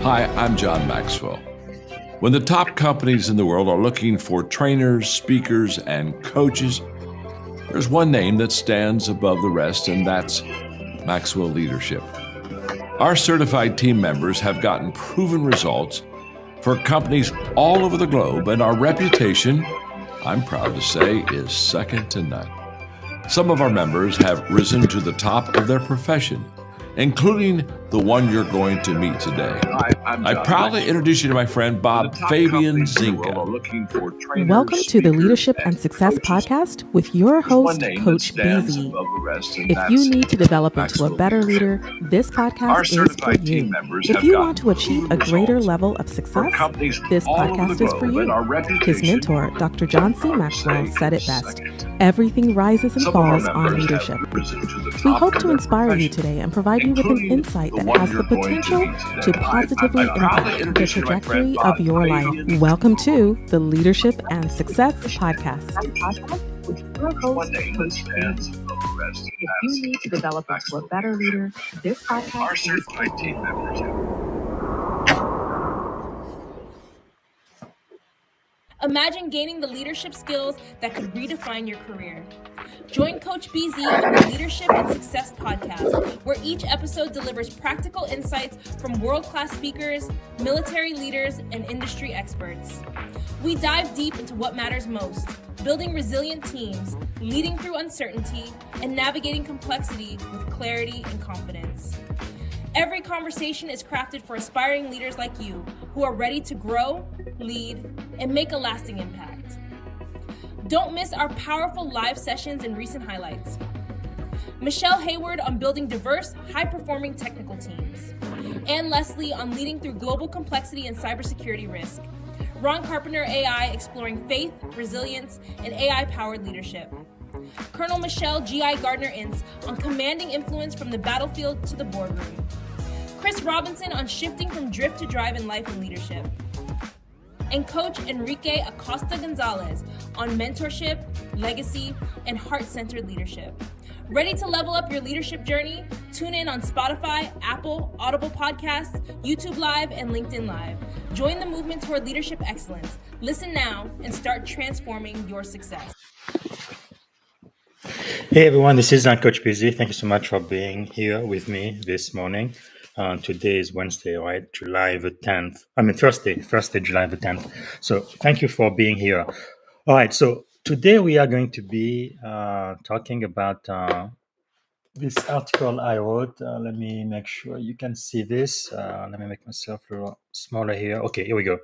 Hi, I'm John Maxwell. When the top companies in the world are looking for trainers, speakers, and coaches, there's one name that stands above the rest, and that's Maxwell Leadership. Our certified team members have gotten proven results for companies all over the globe, and our reputation, I'm proud to say, is second to none. Some of our members have risen to the top of their profession, including the one you're going to meet today. I proudly introduce you to my friend Bob Fabian Zinka. Welcome to the Leadership and Success Podcast with your host, Coach BZ. If you need to develop into a better leader, this podcast is for you. If you want to achieve a greater level of success, this podcast is for you. His mentor, Dr. John C. Maxwell, said it best. Everything rises and falls on leadership. We hope to inspire you today and provide you with an insight that has the potential to positively impact the trajectory of your life. Welcome to the Leadership and Success Podcast. If you need to develop into a better leader, this podcast is for you. Imagine gaining the leadership skills that could redefine your career. Join Coach BZ on the Leadership and Success Podcast, where each episode delivers practical insights from world-class speakers, military leaders, and industry experts. We dive deep into what matters most, building resilient teams, leading through uncertainty, and navigating complexity with clarity and confidence. Every conversation is crafted for aspiring leaders like you who are ready to grow, lead, and make a lasting impact. Don't miss our powerful live sessions and recent highlights. Michelle Hayward on building diverse, high-performing technical teams. Ann Leslie on leading through global complexity and cybersecurity risk. Ron Carpenter AI exploring faith, resilience, and AI-powered leadership. Colonel Michelle G.I. Gardner-Ince on commanding influence from the battlefield to the boardroom. Chris Robinson on shifting from drift to drive in life and leadership. And Coach Enrique Acosta Gonzalez on mentorship, legacy, and heart-centered leadership. Ready to level up your leadership journey? Tune in on Spotify, Apple, Audible Podcasts, YouTube Live, and LinkedIn Live. Join the movement toward leadership excellence. Listen now and start transforming your success. Hey everyone, this is Coach BZ. Thank you so much for being here with me this morning. Today is Wednesday, right? July the 10th. Thursday, July the 10th. So thank you for being here. All right, so today we are going to be talking about this article I wrote. Let me make sure you can see this. Let me make myself a little smaller here. Okay, here we go.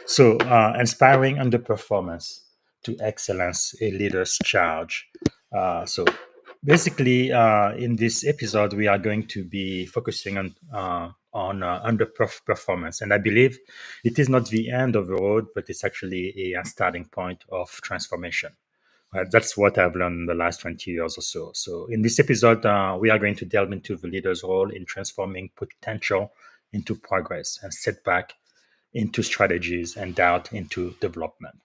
So inspiring underperformance to excellence, a leader's charge. So basically, in this episode, we are going to be focusing on underperformance, and I believe it is not the end of the road, but it's actually a starting point of transformation. That's what I've learned in the last 20 years or so. So in this episode, we are going to delve into the leader's role in transforming potential into progress and setback into strategies and doubt into development,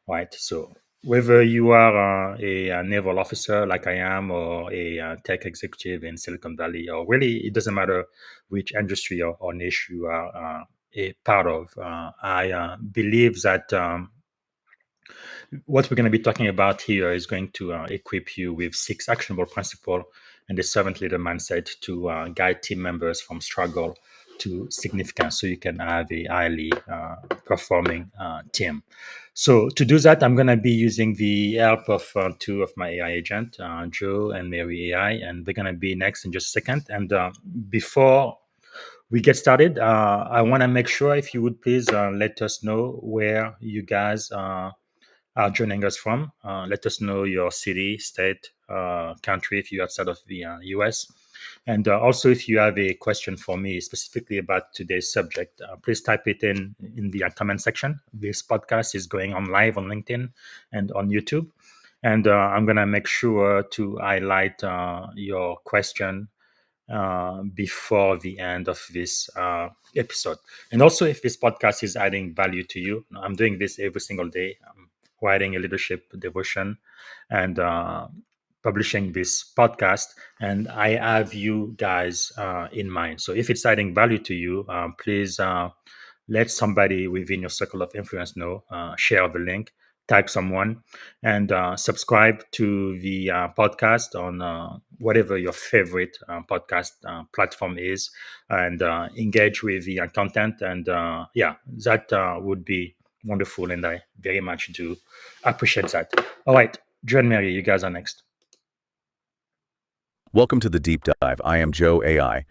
right? So whether you are a naval officer like I am, or a tech executive in Silicon Valley, or really it doesn't matter which industry or niche you are a part of, I believe that what we're going to be talking about here is going to equip you with 6 actionable principles and a servant leader mindset to guide team members from struggle to significance, so you can have a highly performing team. So to do that, I'm going to be using the help of 2 of my AI agents, Joe and Mary AI, and they're going to be next in just a second. And before we get started, I want to make sure if you would please let us know where you guys are joining us from. Let us know your city, state, country if you're outside of the US. And also, if you have a question for me specifically about today's subject, please type it in the comment section. This podcast is going on live on LinkedIn and on YouTube. And I'm going to make sure to highlight your question before the end of this episode. And also, if this podcast is adding value to you, I'm doing this every single day. I'm writing a leadership devotion, and publishing this podcast, and I have you guys in mind. So if it's adding value to you, please let somebody within your circle of influence know. Share the link, tag someone, and subscribe to the podcast on whatever your favorite podcast platform is, and engage with the content. And that would be wonderful, and I very much do appreciate that. All right, John, Mary, you guys are next. Welcome to the Deep Dive. I am Joe AI.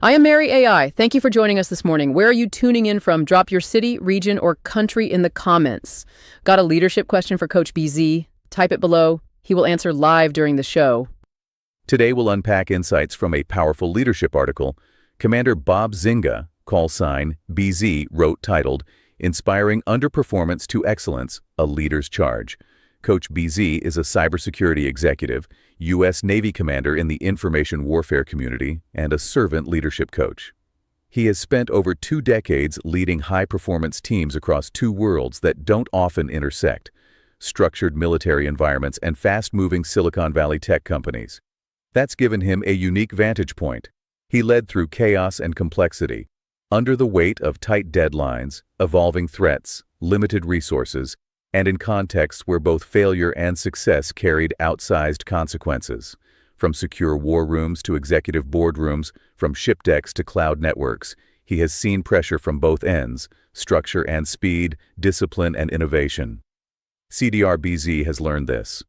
I am Mary AI. Thank you for joining us this morning. Where are you tuning in from? Drop your city, region, or country in the comments. Got a leadership question for Coach BZ? Type it below. He will answer live during the show. Today we'll unpack insights from a powerful leadership article Commander Bob Zinga, call sign BZ, wrote titled Inspiring Underperformance to Excellence, a Leader's Charge. Coach BZ is a cybersecurity executive, U.S. Navy commander in the information warfare community, and a servant leadership coach. He has spent over 2 decades leading high-performance teams across 2 worlds that don't often intersect: structured military environments and fast-moving Silicon Valley tech companies. That's given him a unique vantage point. He led through chaos and complexity, under the weight of tight deadlines, evolving threats, limited resources, and in contexts where both failure and success carried outsized consequences. From secure war rooms to executive boardrooms, from ship decks to cloud networks, he has seen pressure from both ends: structure and speed, discipline and innovation. CDR-BZ has learned this.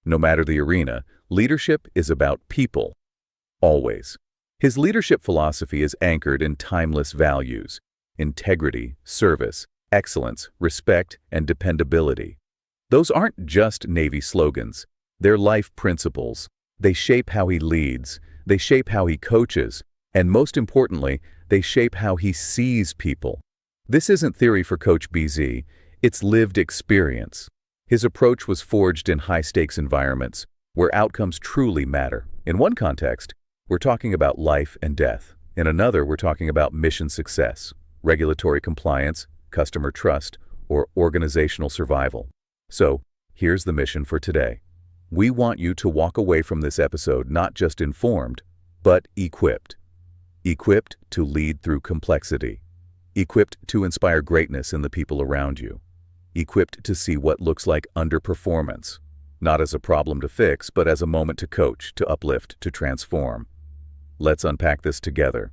No matter the arena, leadership is about people. Always. His leadership philosophy is anchored in timeless values: integrity, service, excellence, respect, and dependability. Those aren't just Navy slogans. They're life principles. They shape how he leads, they shape how he coaches, and most importantly, they shape how he sees people. This isn't theory for Coach BZ, it's lived experience. His approach was forged in high-stakes environments, where outcomes truly matter. In one context, we're talking about life and death. In another, we're talking about mission success, regulatory compliance, customer trust, or organizational survival. So, here's the mission for today. We want you to walk away from this episode not just informed, but equipped. Equipped to lead through complexity. Equipped to inspire greatness in the people around you. Equipped to see what looks like underperformance, not as a problem to fix, but as a moment to coach, to uplift, to transform. Let's unpack this together.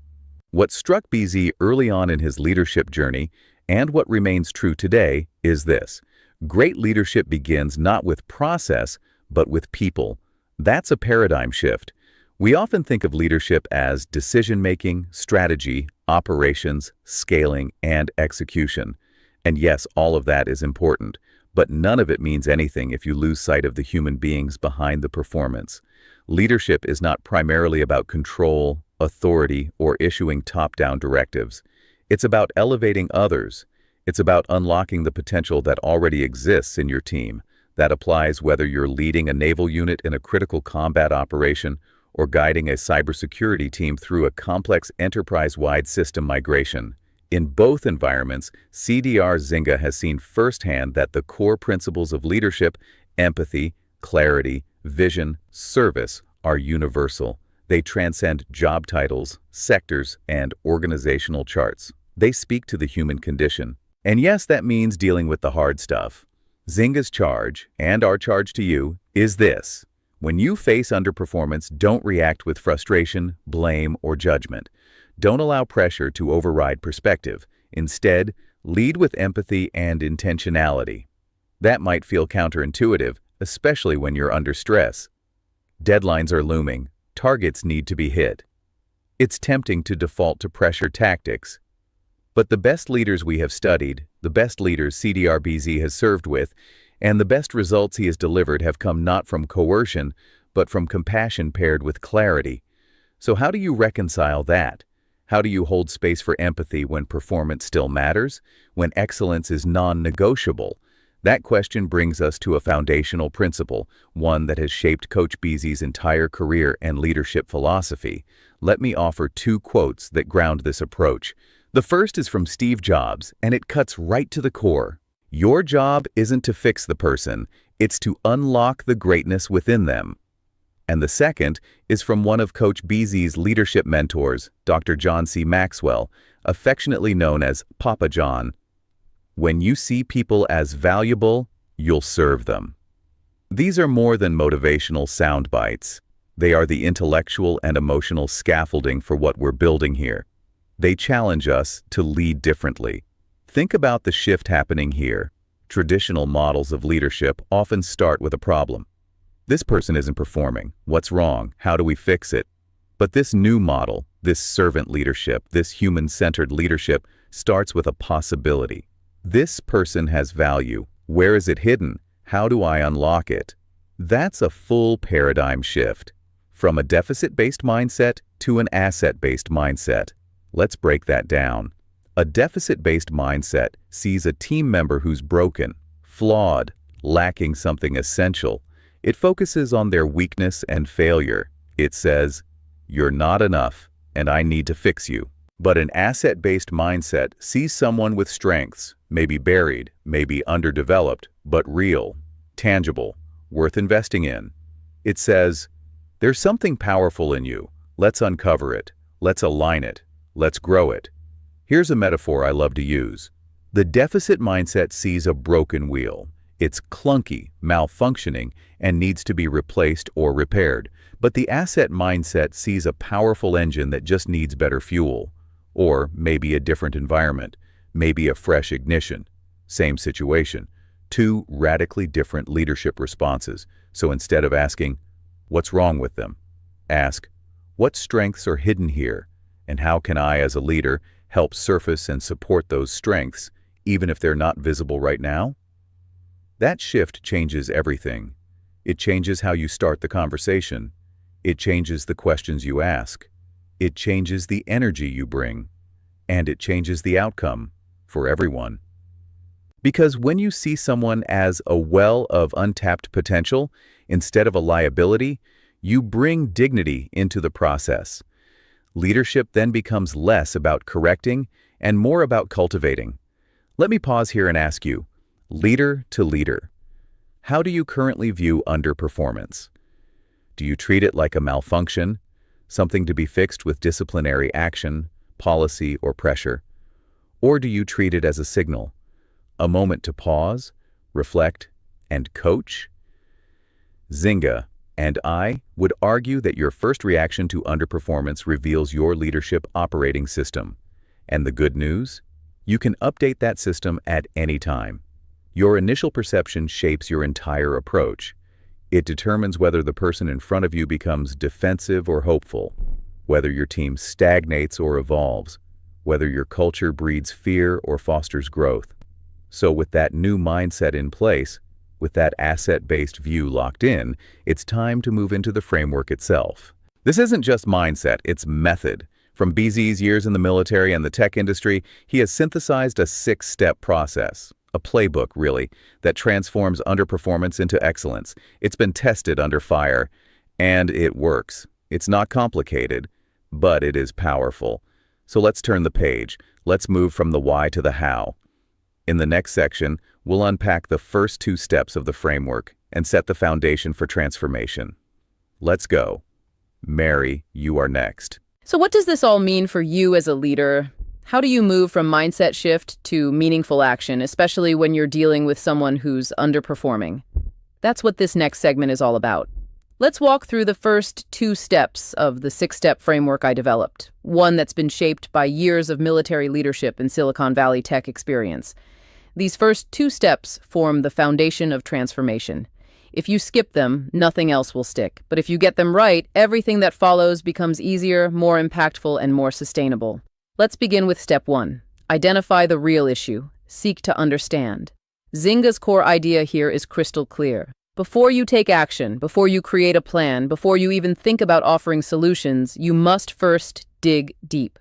What struck BZ early on in his leadership journey, and what remains true today, is this: great leadership begins not with process, but with people. That's a paradigm shift. We often think of leadership as decision-making, strategy, operations, scaling, and execution. And yes, all of that is important, but none of it means anything if you lose sight of the human beings behind the performance. Leadership is not primarily about control, authority, or issuing top-down directives. It's about elevating others. It's about unlocking the potential that already exists in your team. That applies whether you're leading a naval unit in a critical combat operation or guiding a cybersecurity team through a complex enterprise-wide system migration. In both environments, CDR Zinga has seen firsthand that the core principles of leadership, empathy, clarity, vision, service, are universal. They transcend job titles, sectors, and organizational charts. They speak to the human condition. And yes, that means dealing with the hard stuff. Zinga's charge, and our charge to you, is this: when you face underperformance, don't react with frustration, blame, or judgment. Don't allow pressure to override perspective. Instead, lead with empathy and intentionality. That might feel counterintuitive, especially when you're under stress. Deadlines are looming. Targets need to be hit. It's tempting to default to pressure tactics. But the best leaders we have studied, the best leaders CDR-BZ has served with, and the best results he has delivered have come not from coercion, but from compassion paired with clarity. So how do you reconcile that? How do you hold space for empathy when performance still matters, when excellence is non-negotiable? That question brings us to a foundational principle, one that has shaped Coach BZ's entire career and leadership philosophy. Let me offer 2 quotes that ground this approach. The first is from Steve Jobs, and it cuts right to the core. Your job isn't to fix the person, it's to unlock the greatness within them. And the second is from one of Coach BZ's leadership mentors, Dr. John C. Maxwell, affectionately known as Papa John. When you see people as valuable, you'll serve them. These are more than motivational sound bites. They are the intellectual and emotional scaffolding for what we're building here. They challenge us to lead differently. Think about the shift happening here. Traditional models of leadership often start with a problem. This person isn't performing. What's wrong? How do we fix it? But this new model, this servant leadership, this human-centered leadership, starts with a possibility. This person has value. Where is it hidden? How do I unlock it? That's a full paradigm shift. From a deficit-based mindset to an asset-based mindset. Let's break that down. A deficit-based mindset sees a team member who's broken, flawed, lacking something essential. It focuses on their weakness and failure. It says, "You're not enough, and I need to fix you." But an asset-based mindset sees someone with strengths, maybe buried, maybe underdeveloped, but real, tangible, worth investing in. It says, "There's something powerful in you. Let's uncover it. Let's align it. Let's grow it." Here's a metaphor I love to use. The deficit mindset sees a broken wheel. It's clunky, malfunctioning, and needs to be replaced or repaired. But the asset mindset sees a powerful engine that just needs better fuel. Or maybe a different environment, maybe a fresh ignition. Same situation. Two radically different leadership responses. So instead of asking, "What's wrong with them?" ask, "What strengths are hidden here? And how can I, as a leader, help surface and support those strengths, even if they're not visible right now?" That shift changes everything. It changes how you start the conversation. It changes the questions you ask. It changes the energy you bring. And it changes the outcome for everyone. Because when you see someone as a well of untapped potential instead of a liability, you bring dignity into the process. Leadership then becomes less about correcting and more about cultivating. Let me pause here and ask you, leader to leader, how do you currently view underperformance? Do you treat it like a malfunction, something to be fixed with disciplinary action, policy, or pressure? Or do you treat it as a signal, a moment to pause, reflect, and coach? Zynga and I would argue that your first reaction to underperformance reveals your leadership operating system. And the good news? You can update that system at any time. Your initial perception shapes your entire approach. It determines whether the person in front of you becomes defensive or hopeful, whether your team stagnates or evolves, whether your culture breeds fear or fosters growth. So with that new mindset in place, with that asset-based view locked in, it's time to move into the framework itself. This isn't just mindset, it's method. From BZ's years in the military and the tech industry, he has synthesized a 6-step process. A playbook, really, that transforms underperformance into excellence. It's been tested under fire, and it works. It's not complicated, but it is powerful. So let's turn the page. Let's move from the why to the how. In the next section, we'll unpack the first 2 steps of the framework and set the foundation for transformation. Let's go. Mary, you are next. So what does this all mean for you as a leader? How do you move from mindset shift to meaningful action, especially when you're dealing with someone who's underperforming? That's what this next segment is all about. Let's walk through the first 2 steps of the 6-step framework I developed, one that's been shaped by years of military leadership and Silicon Valley tech experience. These first 2 steps form the foundation of transformation. If you skip them, nothing else will stick. But if you get them right, everything that follows becomes easier, more impactful, and more sustainable. Let's begin with step 1. Identify the real issue. Seek to understand. Zynga's core idea here is crystal clear. Before you take action, before you create a plan, before you even think about offering solutions, you must first dig deep.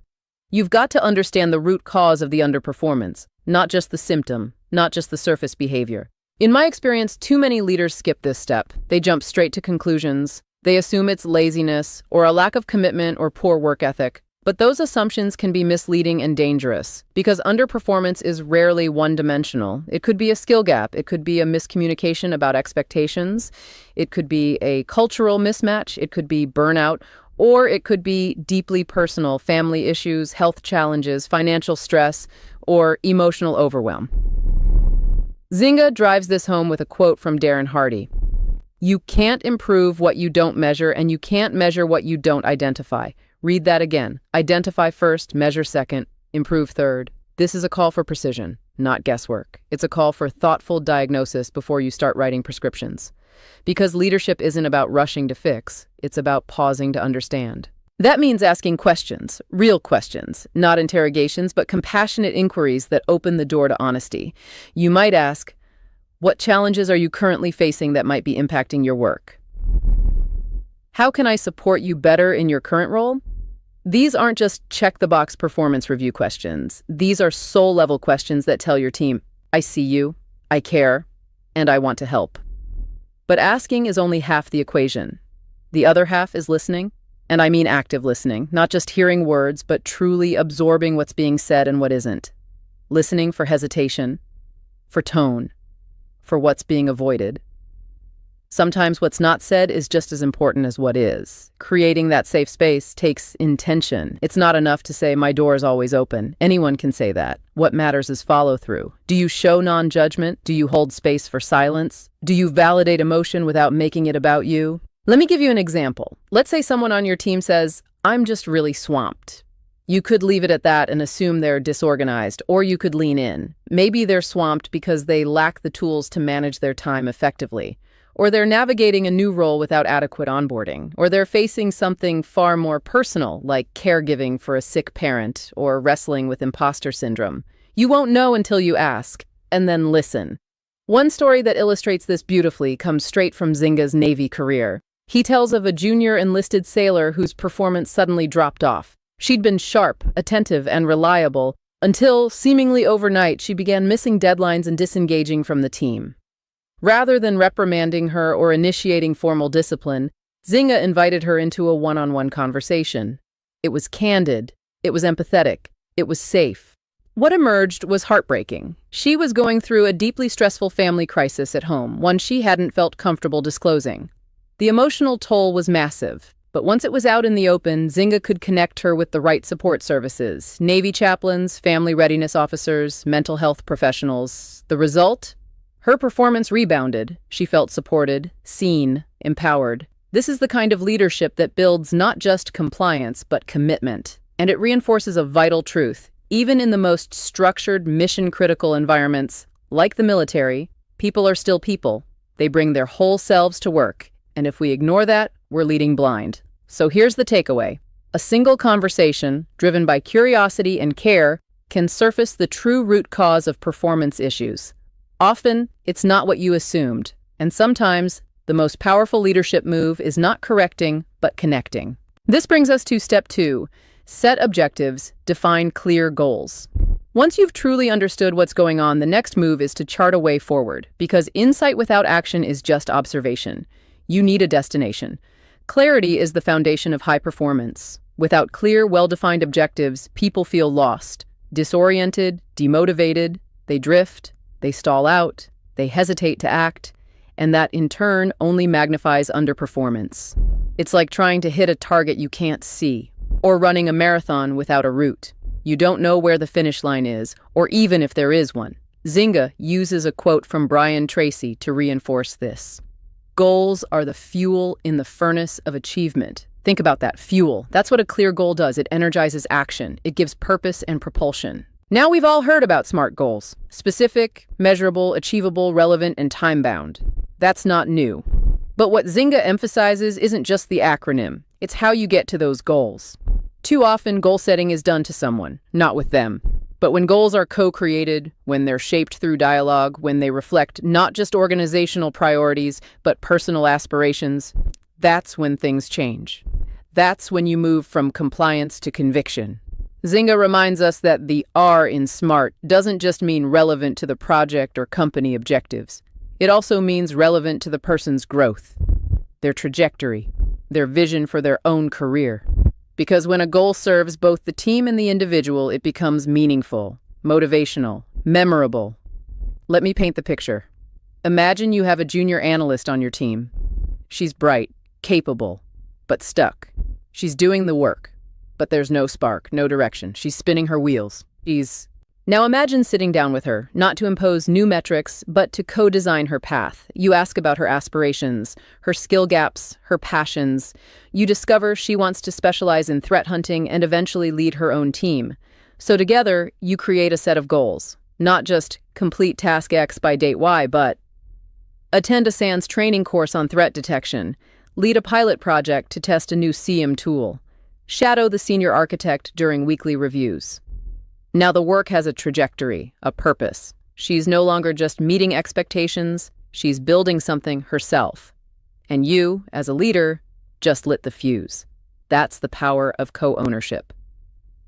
You've got to understand the root cause of the underperformance, not just the symptom, not just the surface behavior. In my experience, too many leaders skip this step. They jump straight to conclusions. They assume it's laziness or a lack of commitment or poor work ethic. But those assumptions can be misleading and dangerous because underperformance is rarely one-dimensional. It could be a skill gap. It could be a miscommunication about expectations. It could be a cultural mismatch. It could be burnout. Or it could be deeply personal, family issues, health challenges, financial stress, or emotional overwhelm. Zynga drives this home with a quote from Darren Hardy. You can't improve what you don't measure, and you can't measure what you don't identify. Read that again. Identify first, measure second, improve third. This is a call for precision, not guesswork. It's a call for thoughtful diagnosis before you start writing prescriptions. Because leadership isn't about rushing to fix, it's about pausing to understand. That means asking questions, real questions, not interrogations, but compassionate inquiries that open the door to honesty. You might ask, what challenges are you currently facing that might be impacting your work? How can I support you better in your current role? These aren't just check-the-box performance review questions. These are soul-level questions that tell your team, I see you, I care, and I want to help. But asking is only half the equation. The other half is listening, and I mean active listening, not just hearing words, but truly absorbing what's being said and what isn't. Listening for hesitation, for tone, for what's being avoided. Sometimes what's not said is just as important as what is. Creating that safe space takes intention. It's not enough to say, my door is always open. Anyone can say that. What matters is follow-through. Do you show non-judgment? Do you hold space for silence? Do you validate emotion without making it about you? Let me give you an example. Let's say someone on your team says, I'm just really swamped. You could leave it at that and assume they're disorganized, or you could lean in. Maybe they're swamped because they lack the tools to manage their time effectively. Or they're navigating a new role without adequate onboarding, or they're facing something far more personal, like caregiving for a sick parent or wrestling with imposter syndrome. You won't know until you ask, and then listen. One story that illustrates this beautifully comes straight from Zynga's Navy career. He tells of a junior enlisted sailor whose performance suddenly dropped off. She'd been sharp, attentive, and reliable, until, seemingly overnight, she began missing deadlines and disengaging from the team. Rather than reprimanding her or initiating formal discipline, Zynga invited her into a one-on-one conversation. It was candid, it was empathetic, it was safe. What emerged was heartbreaking. She was going through a deeply stressful family crisis at home, one she hadn't felt comfortable disclosing. The emotional toll was massive, but once it was out in the open, Zynga could connect her with the right support services, Navy chaplains, family readiness officers, mental health professionals. The result? Her performance rebounded. She felt supported, seen, empowered. This is the kind of leadership that builds not just compliance, but commitment. And it reinforces a vital truth. Even in the most structured, mission-critical environments, like the military, people are still people. They bring their whole selves to work. And if we ignore that, we're leading blind. So here's the takeaway. A single conversation, driven by curiosity and care, can surface the true root cause of performance issues. Often, it's not what you assumed, and sometimes the most powerful leadership move is not correcting, but connecting. This brings us to step 2, set objectives, define clear goals. Once you've truly understood what's going on, the next move is to chart a way forward, because insight without action is just observation. You need a destination. Clarity is the foundation of high performance. Without clear, well-defined objectives, people feel lost, disoriented, demotivated, they drift, they stall out, they hesitate to act, and that in turn only magnifies underperformance. It's like trying to hit a target you can't see, or running a marathon without a route. You don't know where the finish line is, or even if there is one. Zynga uses a quote from Brian Tracy to reinforce this. Goals are the fuel in the furnace of achievement. Think about that, fuel. That's what a clear goal does. It energizes action. It gives purpose and propulsion. Now we've all heard about SMART goals. Specific, measurable, achievable, relevant, and time-bound. That's not new. But what Zynga emphasizes isn't just the acronym. It's how you get to those goals. Too often, goal setting is done to someone, not with them. But when goals are co-created, when they're shaped through dialogue, when they reflect not just organizational priorities, but personal aspirations, that's when things change. That's when you move from compliance to conviction. Zynga reminds us that the R in SMART doesn't just mean relevant to the project or company objectives. It also means relevant to the person's growth, their trajectory, their vision for their own career. Because when a goal serves both the team and the individual, it becomes meaningful, motivational, memorable. Let me paint the picture. Imagine you have a junior analyst on your team. She's bright, capable, but stuck. She's doing the work, but there's no spark, no direction. She's spinning her wheels. Now imagine sitting down with her, not to impose new metrics, but to co-design her path. You ask about her aspirations, her skill gaps, her passions. You discover she wants to specialize in threat hunting and eventually lead her own team. So together, you create a set of goals. Not just complete task X by date Y, but attend a SANS training course on threat detection, lead a pilot project to test a new SIEM tool, shadow the senior architect during weekly reviews. Now the work has a trajectory, a purpose. She's no longer just meeting expectations, she's building something herself. And you, as a leader, just lit the fuse. That's the power of co-ownership.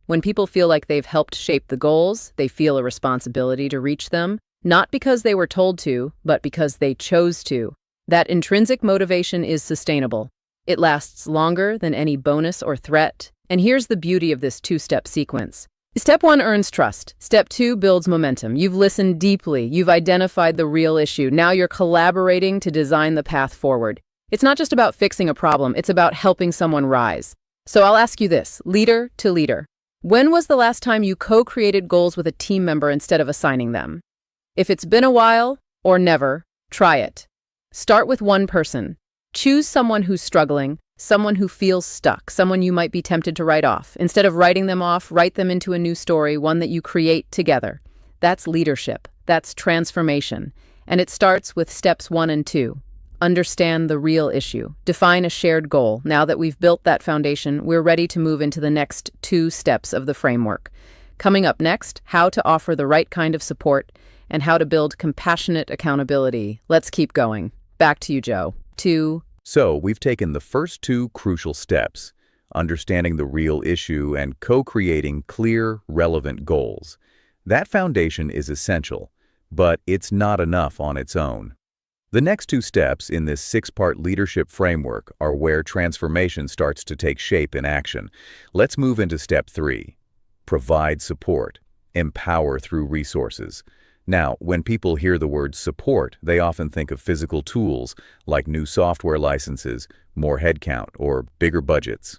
When people feel like they've helped shape the goals, they feel a responsibility to reach them, not because they were told to, but because they chose to. That intrinsic motivation is sustainable. It lasts longer than any bonus or threat. And here's the beauty of this two-step sequence. Step 1 earns trust. Step 2 builds momentum. You've listened deeply. You've identified the real issue. Now you're collaborating to design the path forward. It's not just about fixing a problem. It's about helping someone rise. So I'll ask you this, leader to leader. When was the last time you co-created goals with a team member instead of assigning them? If it's been a while or never, try it. Start with one person. Choose someone who's struggling, someone who feels stuck, someone you might be tempted to write off. Instead of writing them off, write them into a new story, one that you create together. That's leadership. That's transformation. And it starts with steps 1 and 2. Understand the real issue. Define a shared goal. Now that we've built that foundation, we're ready to move into the next 2 steps of the framework. Coming up next, how to offer the right kind of support and how to build compassionate accountability. Let's keep going. Back to you, Joe. So we've taken the first 2 crucial steps, understanding the real issue and co-creating clear, relevant goals. That foundation is essential, but it's not enough on its own. The next 2 steps in this 6-part leadership framework are where transformation starts to take shape in action. Let's move into step 3. Provide support. Empower through resources. Now, when people hear the word support, they often think of physical tools like new software licenses, more headcount, or bigger budgets.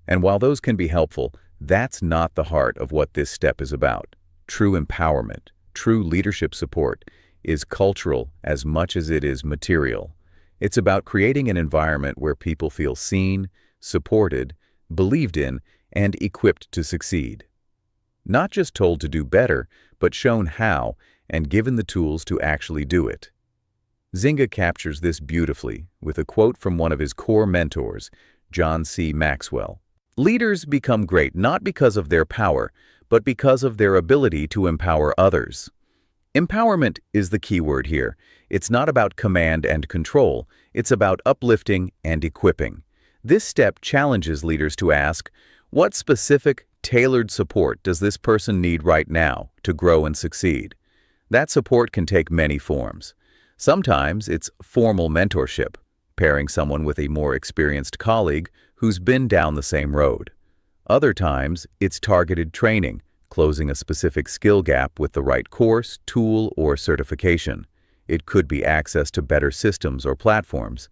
And while those can be helpful, that's not the heart of what this step is about. True empowerment, true leadership support, is cultural as much as it is material. It's about creating an environment where people feel seen, supported, believed in, and equipped to succeed. Not just told to do better, but shown how and given the tools to actually do it. Zynga captures this beautifully with a quote from one of his core mentors, John C. Maxwell. Leaders become great not because of their power, but because of their ability to empower others. Empowerment is the key word here. It's not about command and control. It's about uplifting and equipping. This step challenges leaders to ask, what specific, tailored support does this person need right now to grow and succeed? That support can take many forms. Sometimes it's formal mentorship, pairing someone with a more experienced colleague who's been down the same road. Other times, it's targeted training, closing a specific skill gap with the right course, tool, or certification. It could be access to better systems or platforms.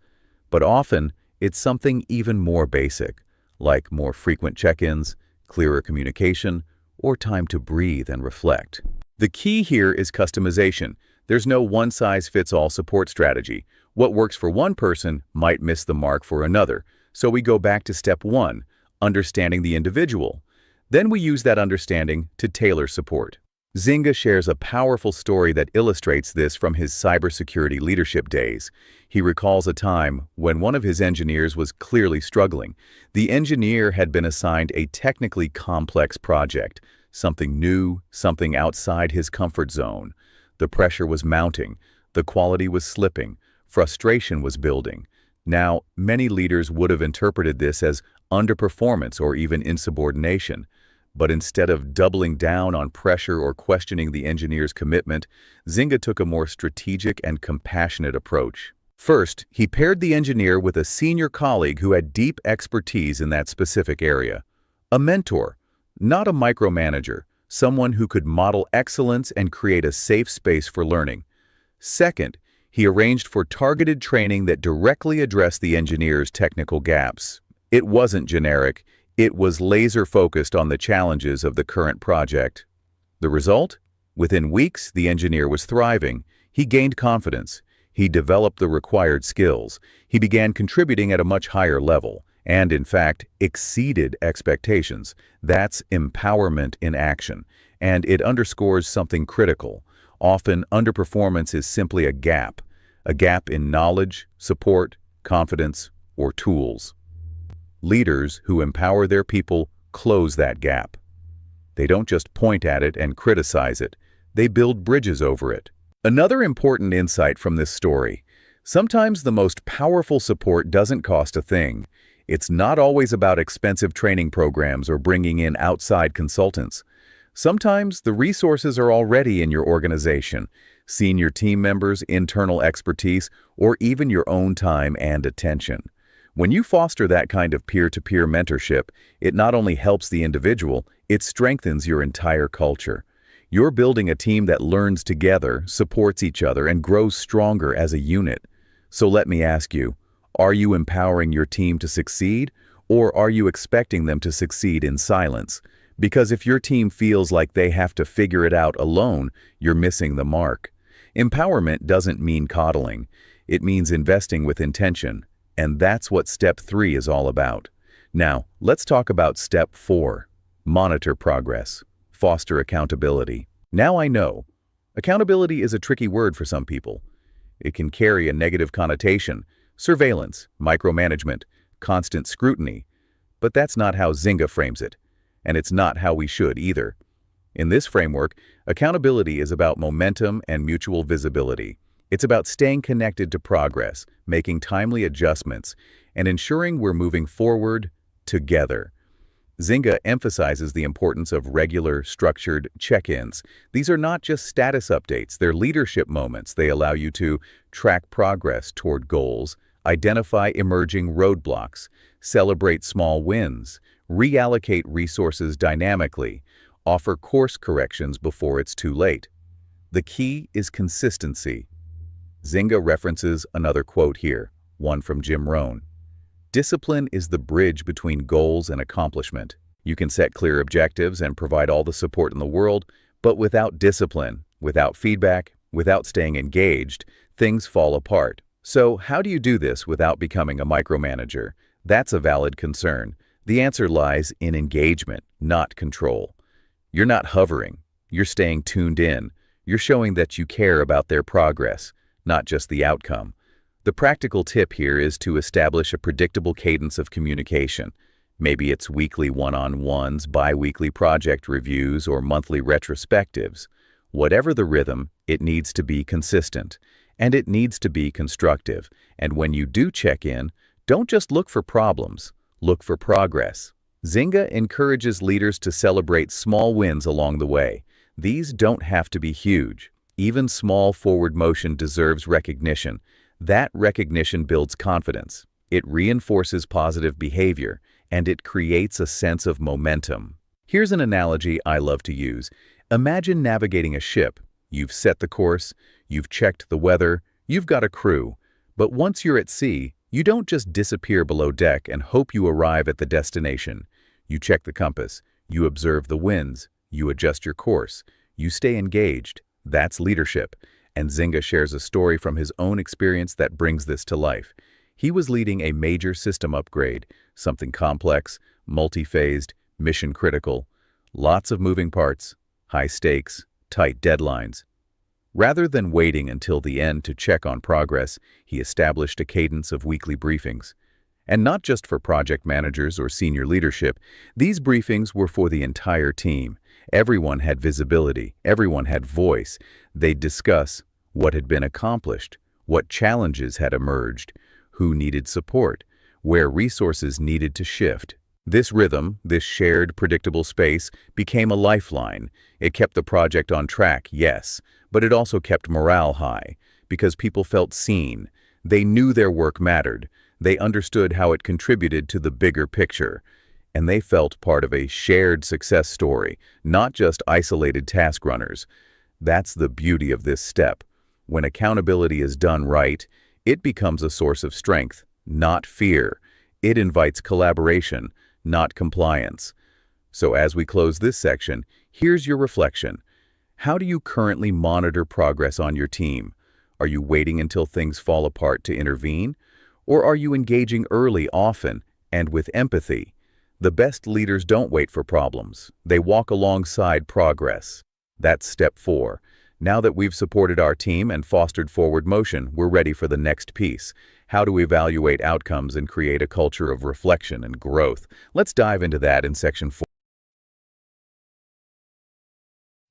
But often, it's something even more basic, like more frequent check-ins, clearer communication, or time to breathe and reflect. The key here is customization. There's no one-size-fits-all support strategy. What works for one person might miss the mark for another. So we go back to step 1, understanding the individual. Then we use that understanding to tailor support. Zynga shares a powerful story that illustrates this from his cybersecurity leadership days. He recalls a time when one of his engineers was clearly struggling. The engineer had been assigned a technically complex project, something new, something outside his comfort zone. The pressure was mounting, the quality was slipping, frustration was building. Now, many leaders would have interpreted this as underperformance or even insubordination. But instead of doubling down on pressure or questioning the engineer's commitment, Zynga took a more strategic and compassionate approach. First, he paired the engineer with a senior colleague who had deep expertise in that specific area. A mentor, not a micromanager, someone who could model excellence and create a safe space for learning. Second, he arranged for targeted training that directly addressed the engineer's technical gaps. It wasn't generic, it was laser-focused on the challenges of the current project. The result? Within weeks, the engineer was thriving. He gained confidence. He developed the required skills. He began contributing at a much higher level, and in fact, exceeded expectations. That's empowerment in action, and it underscores something critical. Often, underperformance is simply a gap in knowledge, support, confidence, or tools. Leaders who empower their people close that gap. They don't just point at it and criticize it, they build bridges over it. Another important insight from this story: sometimes the most powerful support doesn't cost a thing. It's not always about expensive training programs or bringing in outside consultants. Sometimes the resources are already in your organization: senior team members, internal expertise, or even your own time and attention. When you foster that kind of peer-to-peer mentorship, it not only helps the individual, it strengthens your entire culture. You're building a team that learns together, supports each other, and grows stronger as a unit. So let me ask you, are you empowering your team to succeed, or are you expecting them to succeed in silence? Because if your team feels like they have to figure it out alone, you're missing the mark. Empowerment doesn't mean coddling. It means investing with intention. And that's what Step 3 is all about. Now, let's talk about Step 4. Monitor progress. Foster accountability. Now I know, accountability is a tricky word for some people. It can carry a negative connotation: surveillance, micromanagement, constant scrutiny. But that's not how Zynga frames it. And it's not how we should either. In this framework, accountability is about momentum and mutual visibility. It's about staying connected to progress, making timely adjustments, and ensuring we're moving forward together. Zynga emphasizes the importance of regular, structured check-ins. These are not just status updates, they're leadership moments. They allow you to track progress toward goals, identify emerging roadblocks, celebrate small wins, reallocate resources dynamically, offer course corrections before it's too late. The key is consistency. Zynga references another quote here, one from Jim Rohn. Discipline is the bridge between goals and accomplishment. You can set clear objectives and provide all the support in the world, but without discipline, without feedback, without staying engaged, things fall apart. So how do you do this without becoming a micromanager? That's a valid concern. The answer lies in engagement, not control. You're not hovering. You're staying tuned in. You're showing that you care about their progress, not just the outcome. The practical tip here is to establish a predictable cadence of communication. Maybe it's weekly one-on-ones, bi-weekly project reviews, or monthly retrospectives. Whatever the rhythm, it needs to be consistent, and it needs to be constructive. And when you do check in, don't just look for problems, look for progress. Zynga encourages leaders to celebrate small wins along the way. These don't have to be huge. Even small forward motion deserves recognition. That recognition builds confidence. It reinforces positive behavior, and it creates a sense of momentum. Here's an analogy I love to use. Imagine navigating a ship. You've set the course, you've checked the weather, you've got a crew. But once you're at sea, you don't just disappear below deck and hope you arrive at the destination. You check the compass, you observe the winds, you adjust your course, you stay engaged. That's leadership. And Zynga shares a story from his own experience that brings this to life. He was leading a major system upgrade, something complex, multi-phased, mission-critical, lots of moving parts, high stakes, tight deadlines. Rather than waiting until the end to check on progress, he established a cadence of weekly briefings. And not just for project managers or senior leadership, these briefings were for the entire team. Everyone had visibility, everyone had voice. They'd discuss what had been accomplished, what challenges had emerged, who needed support, where resources needed to shift. This rhythm, this shared, predictable space, became a lifeline. It kept the project on track, yes, but it also kept morale high, because people felt seen. They knew their work mattered. They understood how it contributed to the bigger picture. and they felt part of a shared success story, not just isolated task runners. That's the beauty of this step. When accountability is done right, it becomes a source of strength, not fear. It invites collaboration, not compliance. So as we close this section, here's your reflection. How do you currently monitor progress on your team? Are you waiting until things fall apart to intervene? Or are you engaging early, often, and with empathy? The best leaders don't wait for problems. They walk alongside progress. That's step 4. Now that we've supported our team and fostered forward motion, we're ready for the next piece. How to evaluate outcomes and create a culture of reflection and growth. Let's dive into that in section 4.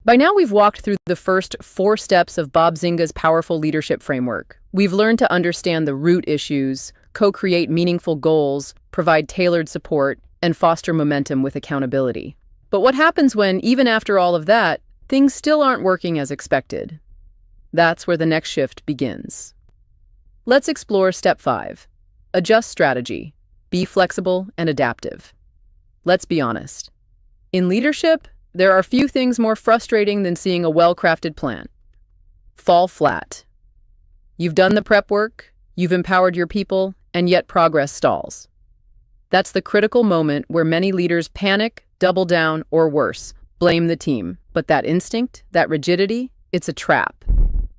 By now, we've walked through the first 4 steps of Bob Zinga's powerful leadership framework. We've learned to understand the root issues, co-create meaningful goals, provide tailored support, and foster momentum with accountability. But what happens when, even after all of that, things still aren't working as expected? That's where the next shift begins. Let's explore step 5. Adjust strategy. Be flexible and adaptive. Let's be honest. In leadership, there are few things more frustrating than seeing a well-crafted plan fall flat. You've done the prep work, you've empowered your people, and yet progress stalls. That's the critical moment where many leaders panic, double down, or worse, blame the team. But that instinct, that rigidity, it's a trap.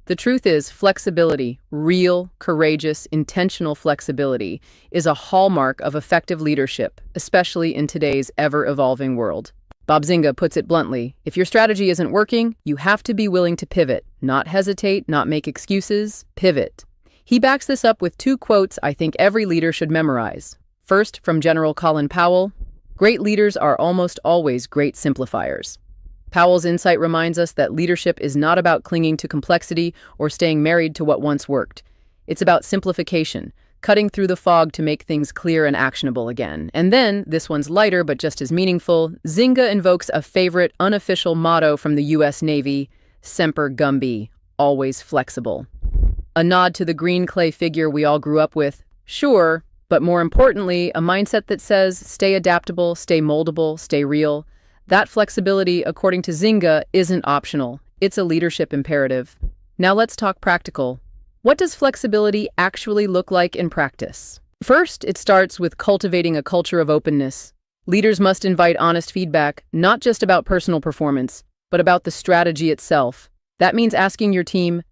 The truth is, flexibility, real, courageous, intentional flexibility, is a hallmark of effective leadership, especially in today's ever-evolving world. Bob Zinga puts it bluntly, if your strategy isn't working, you have to be willing to pivot, not hesitate, not make excuses, pivot. He backs this up with 2 quotes I think every leader should memorize. First, from General Colin Powell, great leaders are almost always great simplifiers. Powell's insight reminds us that leadership is not about clinging to complexity or staying married to what once worked. It's about simplification, cutting through the fog to make things clear and actionable again. And then, this one's lighter but just as meaningful, Zinga invokes a favorite unofficial motto from the U.S. Navy, Semper Gumby, always flexible. A nod to the green clay figure we all grew up with, sure, but more importantly, a mindset that says stay adaptable, stay moldable, stay real. That flexibility, according to Zinga, isn't optional. It's a leadership imperative. Now let's talk practical. What does flexibility actually look like in practice? First, it starts with cultivating a culture of openness. Leaders must invite honest feedback, not just about personal performance, but about the strategy itself. That means asking your team,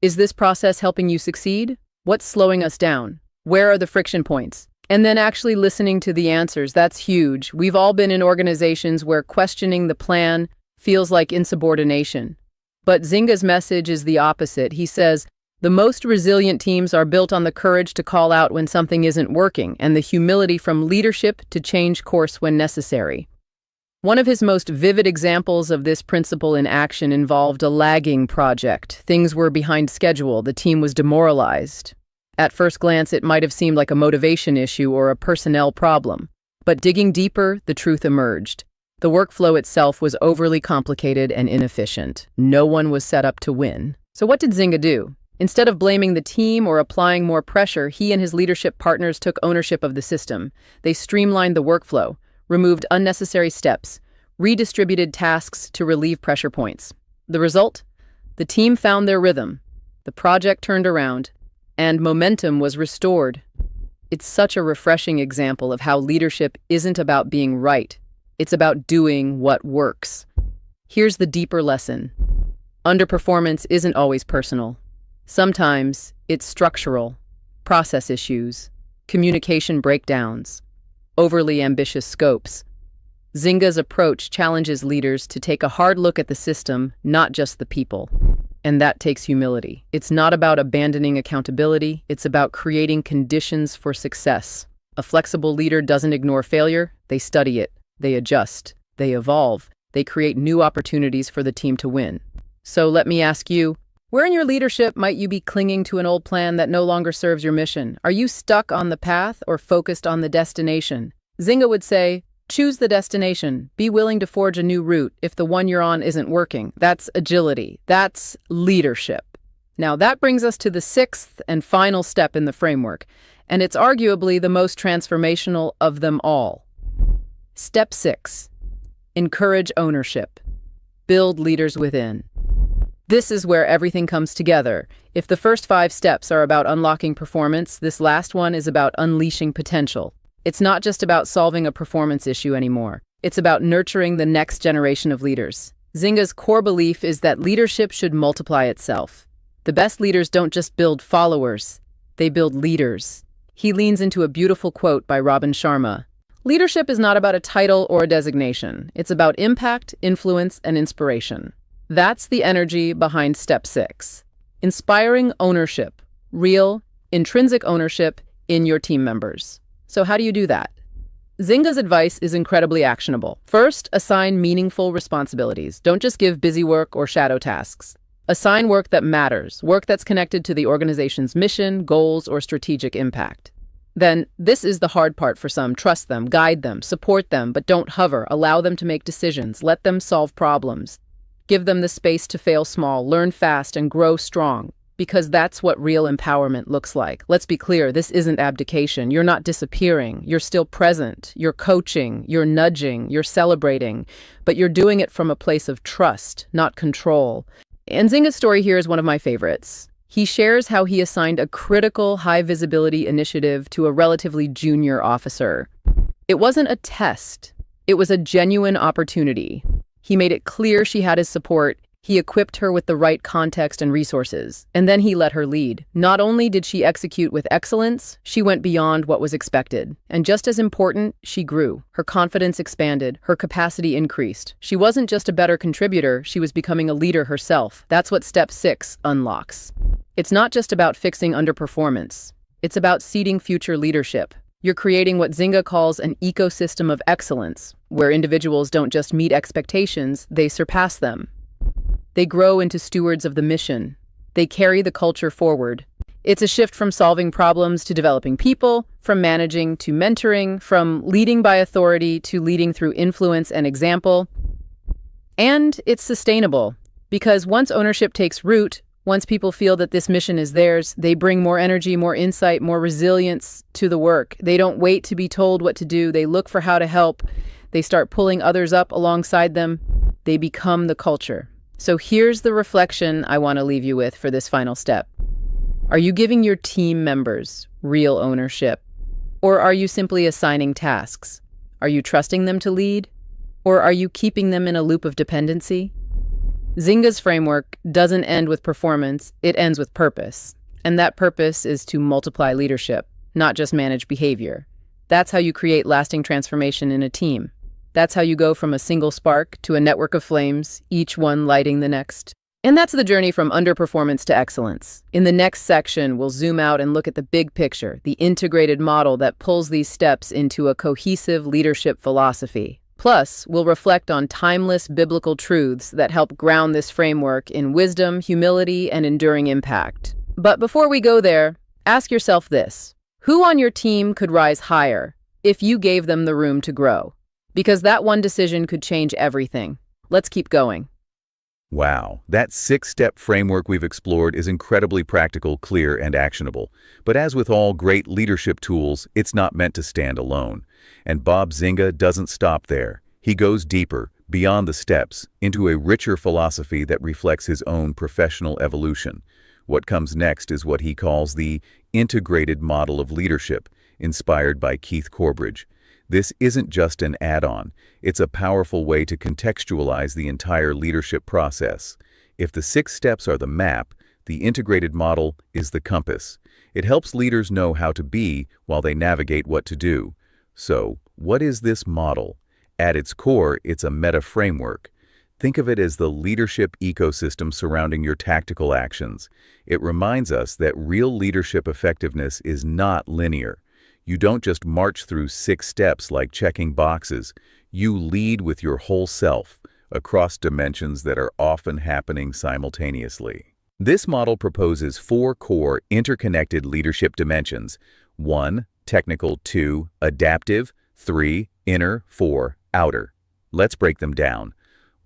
is this process helping you succeed? What's slowing us down? Where are the friction points? And then actually listening to the answers. That's huge. We've all been in organizations where questioning the plan feels like insubordination. But Zinga's message is the opposite. He says, the most resilient teams are built on the courage to call out when something isn't working and the humility from leadership to change course when necessary. One of his most vivid examples of this principle in action involved a lagging project. Things were behind schedule. The team was demoralized. At first glance, it might have seemed like a motivation issue or a personnel problem. But digging deeper, the truth emerged. The workflow itself was overly complicated and inefficient. No one was set up to win. So what did Zinga do? Instead of blaming the team or applying more pressure, he and his leadership partners took ownership of the system. They streamlined the workflow, removed unnecessary steps, redistributed tasks to relieve pressure points. The result? The team found their rhythm. The project turned around, and momentum was restored. It's such a refreshing example of how leadership isn't about being right. It's about doing what works. Here's the deeper lesson. Underperformance isn't always personal. Sometimes it's structural, process issues, communication breakdowns, overly ambitious scopes. Zinga's approach challenges leaders to take a hard look at the system, not just the people. And that takes humility. It's not about abandoning accountability, it's about creating conditions for success. A flexible leader doesn't ignore failure, they study it, they adjust, they evolve, they create new opportunities for the team to win. So let me ask you, where in your leadership might you be clinging to an old plan that no longer serves your mission? Are you stuck on the path or focused on the destination? Zinga would say, choose the destination. Be willing to forge a new route if the one you're on isn't working. That's agility. That's leadership. Now that brings us to the 6th and final step in the framework, and it's arguably the most transformational of them all. Step 6. Encourage ownership. Build leaders within. This is where everything comes together. If the first 5 steps are about unlocking performance, this last one is about unleashing potential. It's not just about solving a performance issue anymore. It's about nurturing the next generation of leaders. Zynga's core belief is that leadership should multiply itself. The best leaders don't just build followers, they build leaders. He leans into a beautiful quote by Robin Sharma. Leadership is not about a title or a designation. It's about impact, influence, and inspiration. That's the energy behind Step 6. Inspiring ownership, real, intrinsic ownership in your team members. So how do you do that? Zynga's advice is incredibly actionable. First, assign meaningful responsibilities. Don't just give busy work or shadow tasks. Assign work that matters, work that's connected to the organization's mission, goals, or strategic impact. Then, this is the hard part for some. Trust them, guide them, support them, but don't hover. Allow them to make decisions. Let them solve problems. Give them the space to fail small, learn fast, and grow strong. Because that's what real empowerment looks like. Let's be clear, this isn't abdication. You're not disappearing. You're still present. You're coaching. You're nudging. You're celebrating. But you're doing it from a place of trust, not control. And Zynga's story here is one of my favorites. He shares how he assigned a critical high-visibility initiative to a relatively junior officer. It wasn't a test. It was a genuine opportunity. He made it clear she had his support. He equipped her with the right context and resources, and then he let her lead. Not only did she execute with excellence, she went beyond what was expected. And just as important, she grew. Her confidence expanded, her capacity increased. She wasn't just a better contributor, she was becoming a leader herself. That's what Step 6 unlocks. It's not just about fixing underperformance. It's about seeding future leadership. You're creating what Zynga calls an ecosystem of excellence, where individuals don't just meet expectations, they surpass them. They grow into stewards of the mission. They carry the culture forward. It's a shift from solving problems to developing people, from managing to mentoring, from leading by authority to leading through influence and example. And it's sustainable, because once ownership takes root, once people feel that this mission is theirs, they bring more energy, more insight, more resilience to the work. They don't wait to be told what to do. They look for how to help. They start pulling others up alongside them. They become the culture. So here's the reflection I want to leave you with for this final step. Are you giving your team members real ownership? Or are you simply assigning tasks? Are you trusting them to lead? Or are you keeping them in a loop of dependency? Zynga's framework doesn't end with performance, it ends with purpose. And that purpose is to multiply leadership, not just manage behavior. That's how you create lasting transformation in a team. That's how you go from a single spark to a network of flames, each one lighting the next. And that's the journey from underperformance to excellence. In the next section, we'll zoom out and look at the big picture, the integrated model that pulls these steps into a cohesive leadership philosophy. Plus, we'll reflect on timeless biblical truths that help ground this framework in wisdom, humility, and enduring impact. But before we go there, ask yourself this. Who on your team could rise higher if you gave them the room to grow? Because that one decision could change everything. Let's keep going. Wow, that 6-step framework we've explored is incredibly practical, clear, and actionable. But as with all great leadership tools, it's not meant to stand alone. And Bob Zynga doesn't stop there. He goes deeper, beyond the steps, into a richer philosophy that reflects his own professional evolution. What comes next is what he calls the integrated model of leadership, inspired by Keith Corbridge. This isn't just an add-on, it's a powerful way to contextualize the entire leadership process. If the 6 steps are the map, the integrated model is the compass. It helps leaders know how to be while they navigate what to do. So, what is this model? At its core, it's a meta-framework. Think of it as the leadership ecosystem surrounding your tactical actions. It reminds us that real leadership effectiveness is not linear. You don't just march through 6 steps like checking boxes. You lead with your whole self, across dimensions that are often happening simultaneously. This model proposes 4 core interconnected leadership dimensions. 1, technical; 2, adaptive; 3, inner; 4, outer. Let's break them down.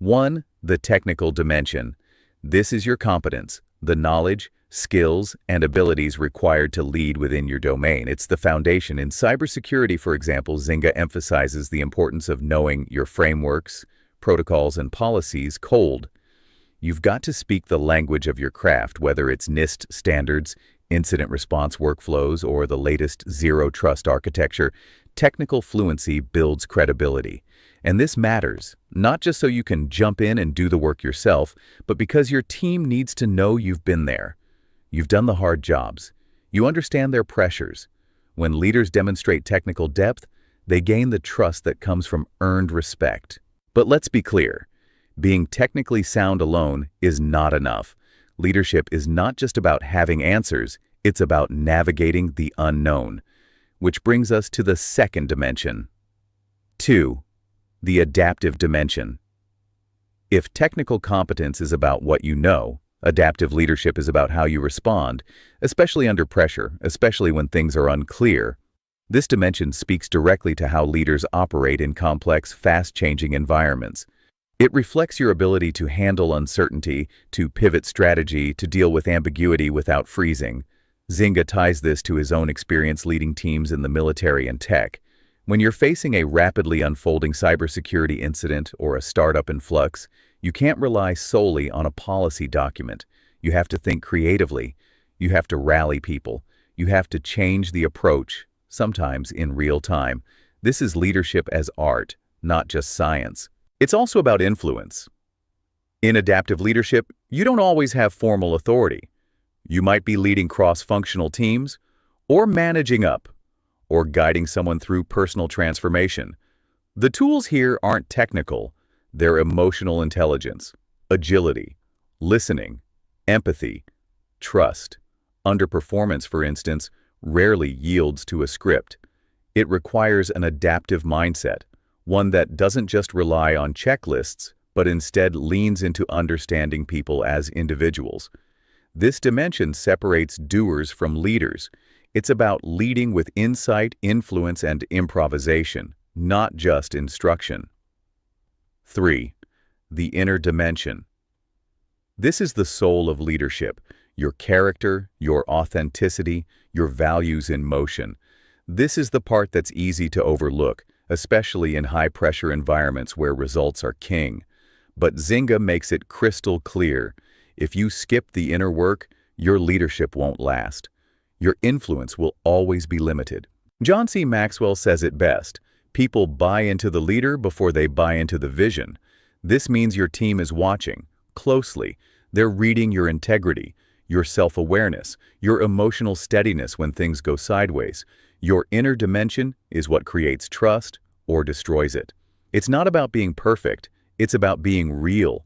1, the technical dimension. This is your competence, the knowledge, skills, and abilities required to lead within your domain. It's the foundation. In cybersecurity, for example, Zynga emphasizes the importance of knowing your frameworks, protocols, and policies cold. You've got to speak the language of your craft, whether it's NIST standards, incident response workflows, or the latest zero-trust architecture. Technical fluency builds credibility. And this matters, not just so you can jump in and do the work yourself, but because your team needs to know you've been there. You've done the hard jobs. You understand their pressures. When leaders demonstrate technical depth, they gain the trust that comes from earned respect. But let's be clear, being technically sound alone is not enough. Leadership is not just about having answers, it's about navigating the unknown. Which brings us to the second dimension. 2. The adaptive dimension. If technical competence is about what you know, adaptive leadership is about how you respond, especially under pressure, especially when things are unclear. This dimension speaks directly to how leaders operate in complex, fast-changing environments. It reflects your ability to handle uncertainty, to pivot strategy, to deal with ambiguity without freezing. Zynga ties this to his own experience leading teams in the military and tech. When you're facing a rapidly unfolding cybersecurity incident or a startup in flux, you can't rely solely on a policy document. You have to think creatively. You have to rally people. You have to change the approach, sometimes in real time. This is leadership as art, not just science. It's also about influence. In adaptive leadership, you don't always have formal authority. You might be leading cross-functional teams, or managing up, or guiding someone through personal transformation. The tools here aren't technical, they're emotional intelligence, agility, listening, empathy, trust. Underperformance, for instance, rarely yields to a script. It requires an adaptive mindset, one that doesn't just rely on checklists, but instead leans into understanding people as individuals. This dimension separates doers from leaders. It's about leading with insight, influence, and improvisation, not just instruction. 3. The inner dimension. This is the soul of leadership, your character, your authenticity, your values in motion. This is the part that's easy to overlook, especially in high-pressure environments where results are king. But Zynga makes it crystal clear. If you skip the inner work, your leadership won't last. Your influence will always be limited. John C. Maxwell says it best. People buy into the leader before they buy into the vision. This means your team is watching closely. They're reading your integrity, your self-awareness, your emotional steadiness when things go sideways. Your inner dimension is what creates trust or destroys it. It's not about being perfect. It's about being real,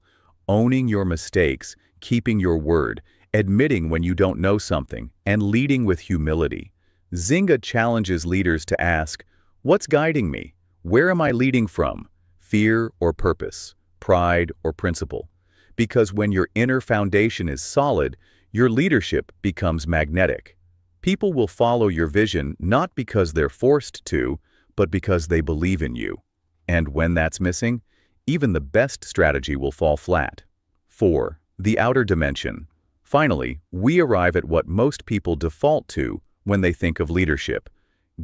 owning your mistakes, keeping your word, admitting when you don't know something, and leading with humility. Zynga challenges leaders to ask, what's guiding me? Where am I leading from? Fear or purpose? Pride or principle? Because when your inner foundation is solid, your leadership becomes magnetic. People will follow your vision not because they're forced to, but because they believe in you. And when that's missing, even the best strategy will fall flat. 4. The outer dimension. Finally, we arrive at what most people default to when they think of leadership: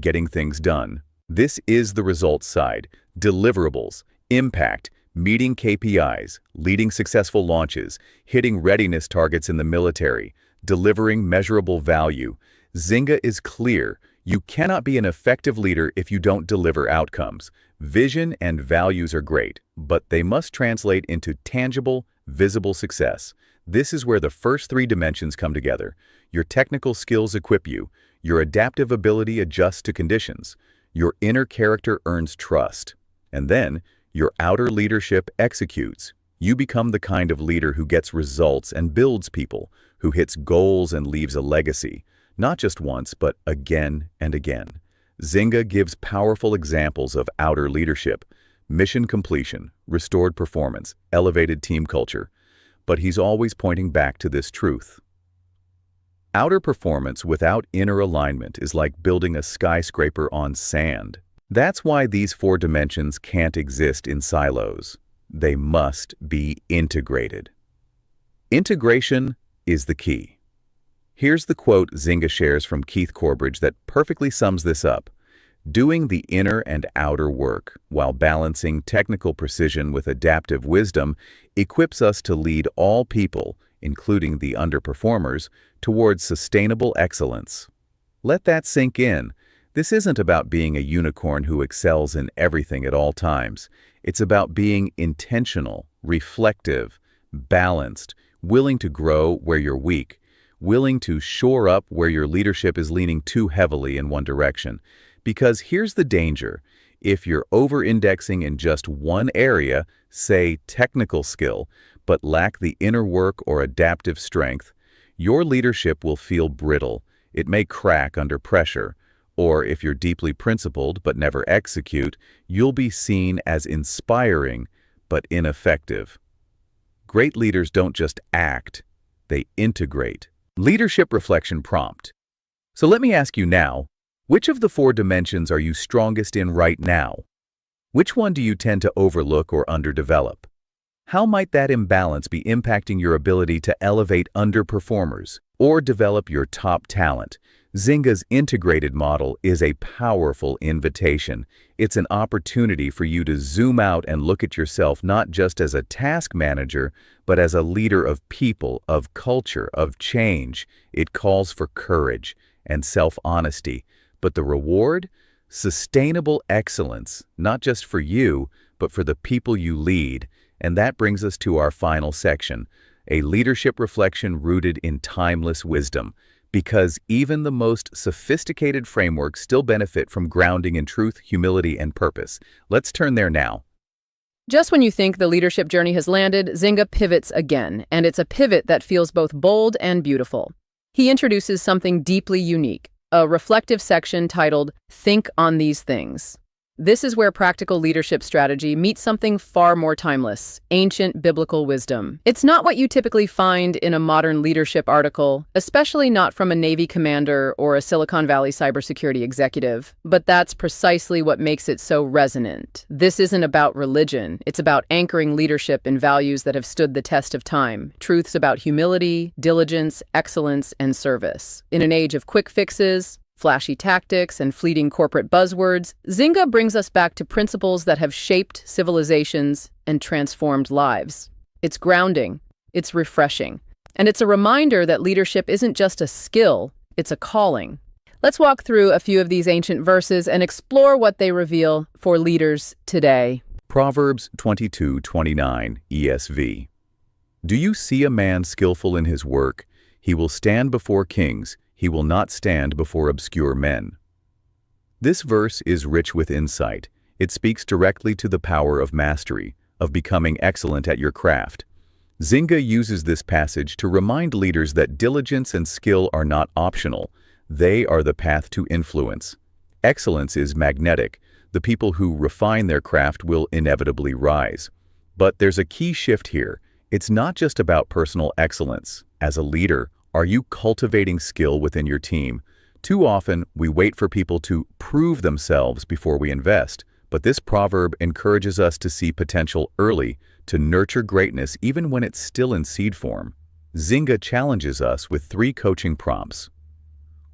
getting things done. This is the results side: deliverables, impact, meeting KPIs, leading successful launches, hitting readiness targets in the military, delivering measurable value. Zynga is clear. You cannot be an effective leader if you don't deliver outcomes. Vision and values are great, but they must translate into tangible, visible success. This is where the first 3 dimensions come together. Your technical skills equip you. Your adaptive ability adjusts to conditions. Your inner character earns trust. And then, your outer leadership executes. You become the kind of leader who gets results and builds people, who hits goals and leaves a legacy. Not just once, but again and again. Zynga gives powerful examples of outer leadership: mission completion, restored performance, elevated team culture. But he's always pointing back to this truth. Outer performance without inner alignment is like building a skyscraper on sand. That's why these 4 dimensions can't exist in silos. They must be integrated. Integration is the key. Here's the quote Zynga shares from Keith Corbridge that perfectly sums this up. Doing the inner and outer work, while balancing technical precision with adaptive wisdom, equips us to lead all people, including the underperformers, towards sustainable excellence. Let that sink in. This isn't about being a unicorn who excels in everything at all times. It's about being intentional, reflective, balanced, willing to grow where you're weak, willing to shore up where your leadership is leaning too heavily in one direction. Because here's the danger. If you're over-indexing in just one area, say technical skill, but lack the inner work or adaptive strength, your leadership will feel brittle. It may crack under pressure. Or if you're deeply principled but never execute, you'll be seen as inspiring but ineffective. Great leaders don't just act, they integrate. Leadership reflection prompt. So let me ask you now, which of the 4 dimensions are you strongest in right now? Which one do you tend to overlook or underdevelop? How might that imbalance be impacting your ability to elevate underperformers or develop your top talent? Zynga's integrated model is a powerful invitation. It's an opportunity for you to zoom out and look at yourself not just as a task manager, but as a leader of people, of culture, of change. It calls for courage and self-honesty. But the reward? Sustainable excellence, not just for you, but for the people you lead. And that brings us to our final section, a leadership reflection rooted in timeless wisdom. Because even the most sophisticated frameworks still benefit from grounding in truth, humility, and purpose. Let's turn there now. Just when you think the leadership journey has landed, Zynga pivots again, and it's a pivot that feels both bold and beautiful. He introduces something deeply unique, a reflective section titled, Think on These Things. This is where practical leadership strategy meets something far more timeless, ancient biblical wisdom. It's not what you typically find in a modern leadership article, especially not from a Navy commander or a Silicon Valley cybersecurity executive, but that's precisely what makes it so resonant. This isn't about religion. It's about anchoring leadership in values that have stood the test of time, truths about humility, diligence, excellence, and service. In an age of quick fixes, flashy tactics, and fleeting corporate buzzwords, Zynga brings us back to principles that have shaped civilizations and transformed lives. It's grounding, it's refreshing, and it's a reminder that leadership isn't just a skill, it's a calling. Let's walk through a few of these ancient verses and explore what they reveal for leaders today. Proverbs 22:29 ESV. Do you see a man skillful in his work? He will stand before kings. He will not stand before obscure men. This verse is rich with insight. It speaks directly to the power of mastery, of becoming excellent at your craft. Zynga uses this passage to remind leaders that diligence and skill are not optional. They are the path to influence. Excellence is magnetic. The people who refine their craft will inevitably rise. But there's a key shift here. It's not just about personal excellence. As a leader, are you cultivating skill within your team? Too often, we wait for people to prove themselves before we invest, but this proverb encourages us to see potential early, to nurture greatness even when it's still in seed form. Zynga challenges us with 3 coaching prompts.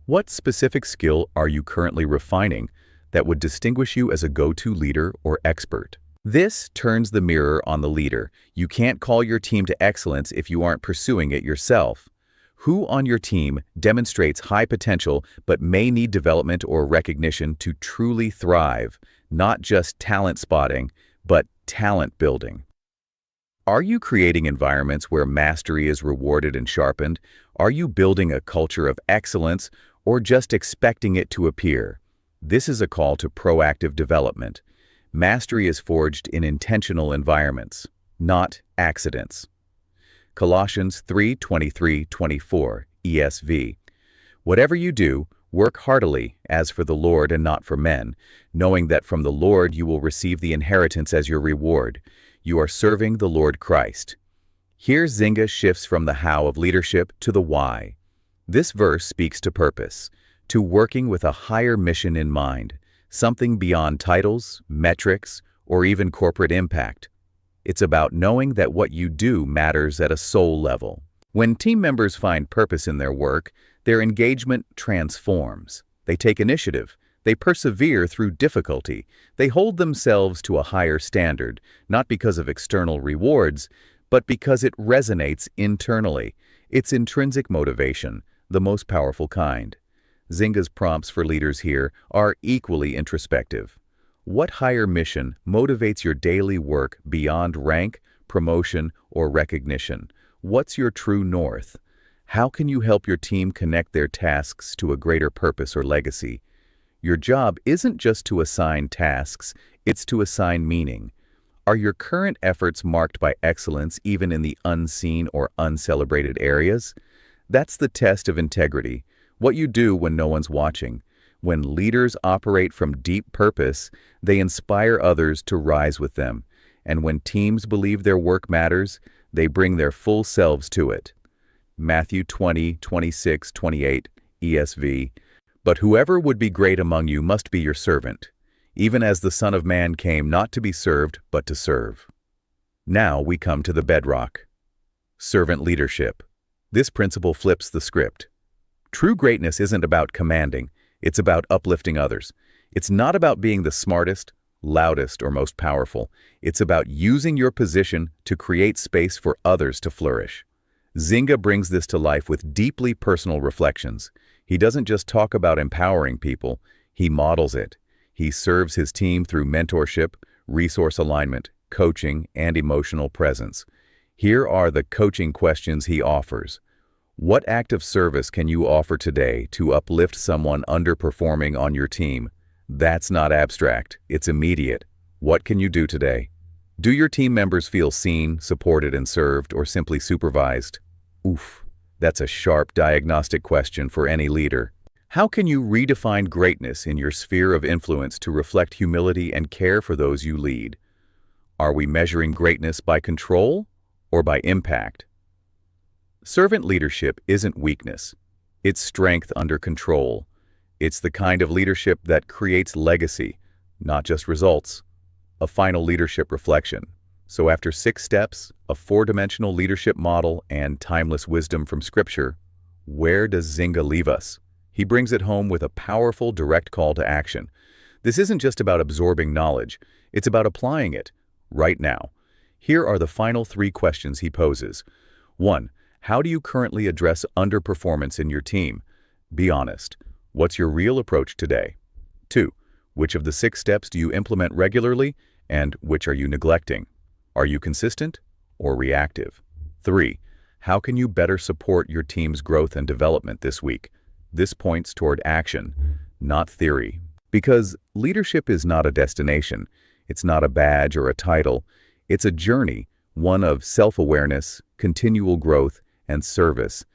What specific skill are you currently refining that would distinguish you as a go-to leader or expert? This turns the mirror on the leader. You can't call your team to excellence if you aren't pursuing it yourself. Who on your team demonstrates high potential but may need development or recognition to truly thrive? Not just talent spotting, but talent building. Are you creating environments where mastery is rewarded and sharpened? Are you building a culture of excellence or just expecting it to appear? This is a call to proactive development. Mastery is forged in intentional environments, not accidents. Colossians 3:23-24 ESV. Whatever you do, work heartily, as for the Lord and not for men, knowing that from the Lord you will receive the inheritance as your reward. You are serving the Lord Christ. Here Zynga shifts from the how of leadership to the why. This verse speaks to purpose, to working with a higher mission in mind, something beyond titles, metrics, or even corporate impact. It's about knowing that what you do matters at a soul level. When team members find purpose in their work, Their engagement transforms. They take initiative. They persevere through difficulty. They hold themselves to a higher standard, not because of external rewards, but because it resonates internally. It's intrinsic motivation, the most powerful kind. Zynga's prompts for leaders here are equally introspective. What higher mission motivates your daily work beyond rank, promotion, or recognition? What's your true north? How can you help your team connect their tasks to a greater purpose or legacy? Your job isn't just to assign tasks, it's to assign meaning. Are your current efforts marked by excellence even in the unseen or uncelebrated areas? That's the test of integrity, what you do when no one's watching. When leaders operate from deep purpose, they inspire others to rise with them. And when teams believe their work matters, they bring their full selves to it. Matthew 20:26-28 ESV. But whoever would be great among you must be your servant, even as the Son of Man came not to be served, but to serve. Now we come to the bedrock. Servant leadership. This principle flips the script. True greatness isn't about commanding, it's about uplifting others. It's not about being the smartest, loudest, or most powerful. It's about using your position to create space for others to flourish. Zynga brings this to life with deeply personal reflections. He doesn't just talk about empowering people, he models it. He serves his team through mentorship, resource alignment, coaching, and emotional presence. Here are the coaching questions he offers. What act of service can you offer today to uplift someone underperforming on your team? That's not abstract, it's immediate. What can you do today? Do your team members feel seen, supported, and served, or simply supervised? Oof, that's a sharp diagnostic question for any leader. How can you redefine greatness in your sphere of influence to reflect humility and care for those you lead? Are we measuring greatness by control or by impact? Servant leadership isn't weakness. It's strength under control. It's the kind of leadership that creates legacy, not just results. A final leadership reflection. So after 6 steps, a 4-dimensional leadership model, and timeless wisdom from Scripture, where does Zynga leave us? He brings it home with a powerful, direct call to action. This isn't just about absorbing knowledge, it's about applying it, right now. Here are the final 3 questions he poses. 1. How do you currently address underperformance in your team? Be honest. What's your real approach today? 2. Which of the 6 steps do you implement regularly, and which are you neglecting? Are you consistent or reactive? 3. How can you better support your team's growth and development this week? This points toward action, not theory. Because leadership is not a destination. It's not a badge or a title. It's a journey, one of self-awareness, continual growth, and service.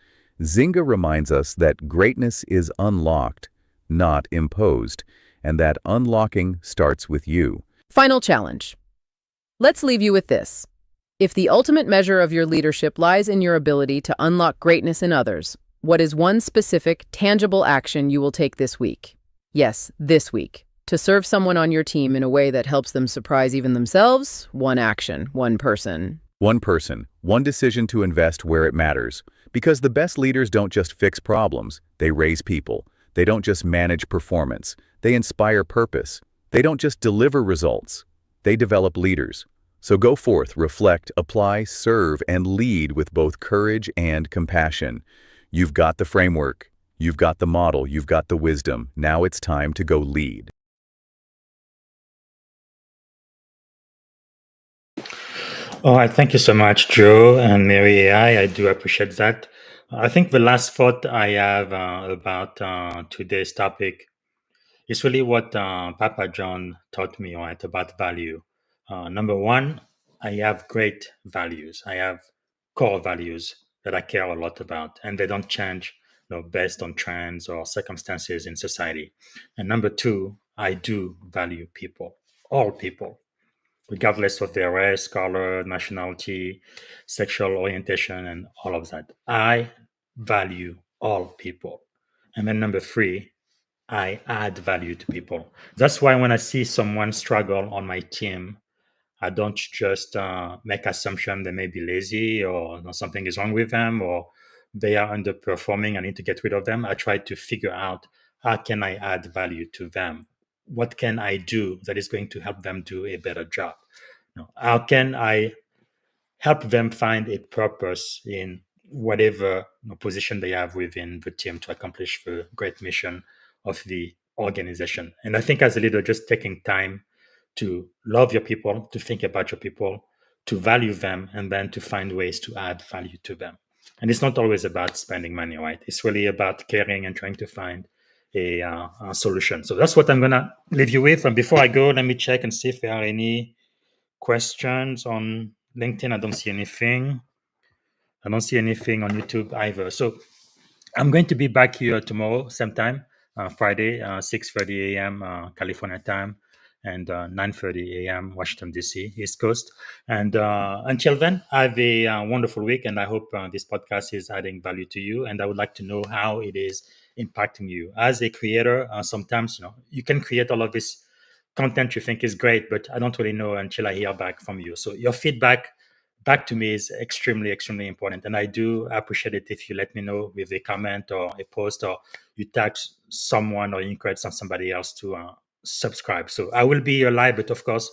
Zynga reminds us that greatness is unlocked, not imposed, and that unlocking starts with you. Final challenge. Let's leave you with this. If the ultimate measure of your leadership lies in your ability to unlock greatness in others, what is one specific, tangible action you will take this week? Yes, this week. To serve someone on your team in a way that helps them surprise even themselves? One action, one person. One person, one decision to invest where it matters. Because the best leaders don't just fix problems, they raise people. They don't just manage performance, they inspire purpose. They don't just deliver results, they develop leaders. So go forth, reflect, apply, serve, and lead with both courage and compassion. You've got the framework, you've got the model, you've got the wisdom. Now it's time to go lead. All right, thank you so much, Joe and Mary AI. I do appreciate that. I think the last thought I have about today's topic is really what Papa John taught me, right, about value. Number one, I have great values. I have core values that I care a lot about, and they don't change, based on trends or circumstances in society. And number two, I do value people, all people, regardless of their race, color, nationality, sexual orientation, and all of that. I value all people. And then number three, I add value to people. That's why when I see someone struggle on my team, I don't just make assumption they may be lazy or something is wrong with them or they are underperforming, I need to get rid of them. I try to figure out how can I add value to them? What can I do that is going to help them do a better job? How can I help them find a purpose in whatever position they have within the team to accomplish the great mission of the organization? And I think as a leader, just taking time to love your people, to think about your people, to value them, and then to find ways to add value to them. And it's not always about spending money, right? It's really about caring and trying to find a solution. So that's what I'm going to leave you with. And before I go, let me check and see if there are any questions on LinkedIn. I don't see anything. I don't see anything on YouTube either. So I'm going to be back here tomorrow, same time, Friday, 6:30 a.m. California time, and 9:30 a.m. Washington D.C. East Coast. And until then, have a wonderful week. And I hope this podcast is adding value to you. And I would like to know how it is impacting you as a creator. Sometimes you can create all of this content you think is great, but I don't really know until I hear back from you. So your feedback back to me is extremely, extremely important. And I do appreciate it if you let me know with a comment or a post, or you tag someone or you encourage somebody else to subscribe. So I will be live, but of course,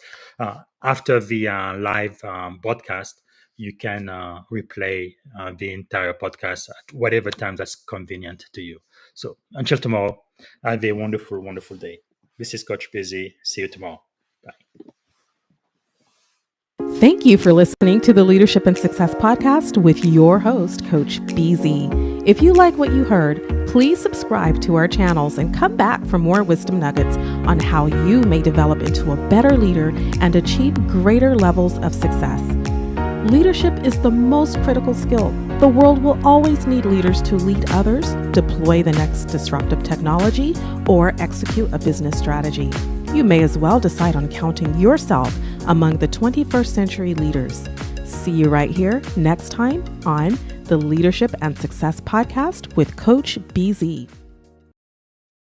after the live broadcast, you can replay the entire podcast at whatever time that's convenient to you. So until tomorrow, have a wonderful, wonderful day. This is Coach Busy. See you tomorrow. Bye. Thank you for listening to the Leadership and Success Podcast with your host, Coach BZ. If you like what you heard, please subscribe to our channels and come back for more wisdom nuggets on how you may develop into a better leader and achieve greater levels of success. Leadership is the most critical skill. The world will always need leaders to lead others, deploy the next disruptive technology, or execute a business strategy. You may as well decide on counting yourself among the 21st century leaders. See you right here next time on the Leadership and Success Podcast with Coach BZ.